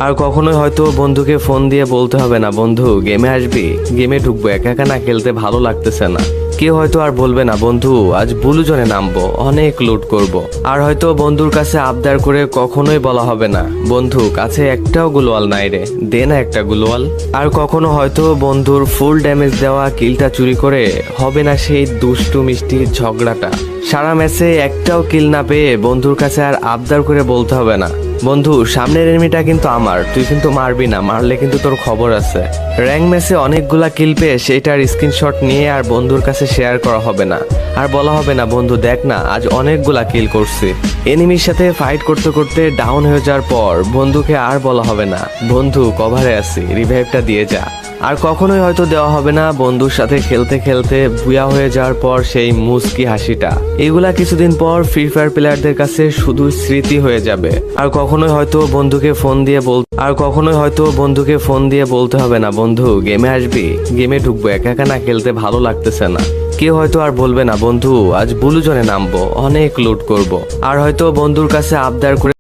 আর কখনোই হয়তো বন্ধুকে ফোন দিয়ে বলতে হবে না, বন্ধু গেমে আসবি, গেমে ঢুকবো, একা একা না খেলতে ভালো লাগতেছে না। কেউ হয়তো আর বলবে না, বন্ধু আজ ব্লু জোনে নামবো, অনেক লুট করব। আর হয়তো বন্ধুর কাছে আবদার করে কখনোই বলা হবে না, বন্ধু কাছে একটাও গ্লোয়াল নাই রে, দে না একটা গ্লোয়াল। আর কখনো হয়তো বন্ধুর ফুল ড্যামেজ দেওয়া কিলটা চুরি করে হবে না সেই দুষ্টু মিষ্টি ঝগড়াটা। সারা ম্যাচে একটাও কিল না পেয়ে বন্ধুর কাছে আর আবদার করে বলতে হবে না, বন্ধু সামনের এনিমিটা কিন্তু আমার, তুই কিন্তু মারবি না, মারলে কিন্তু তোর খবর আছে। র্যাঙ্ক ম্যাচে অনেকগুলা কিল পেয়ে সেটার স্ক্রিনশট নিয়ে আর বন্ধুর কাছে শেয়ার করা হবে না, আর বলা হবে না, বন্ধু দেখ না আজ অনেকগুলা কিল করছি। এনিমির সাথে ফাইট করতে করতে ডাউন হয়ে যাওয়ার পর বন্ধুকে আর বলা হবে না, বন্ধু কভারে আছি, রিভাইভটা দিয়ে যা। আর কখনোই হয়তো দেওয়া হবে না বন্ধুর সাথে খেলতে খেলতে বুয়া হয়ে যাওয়ার পর সেই মুস্কি হাসিটা। এগুলা কিছুদিন পর ফ্রি ফায়ার প্লেয়ারদের কাছে শুধু স্মৃতি হয়ে যাবে। আর কখনোই হয়তো বন্ধুকে ফোন দিয়ে বলতে হবে না, বন্ধু গেমে আসবি, গেমে ঢুকবো, একা একা না খেলতে ভালো লাগতেছে না। কেউ হয়তো আর বলবে না, বন্ধু আজ ব্লু জোনে নামবো, অনেক লুট করব। আর হয়তো বন্ধুর কাছে আবদার করে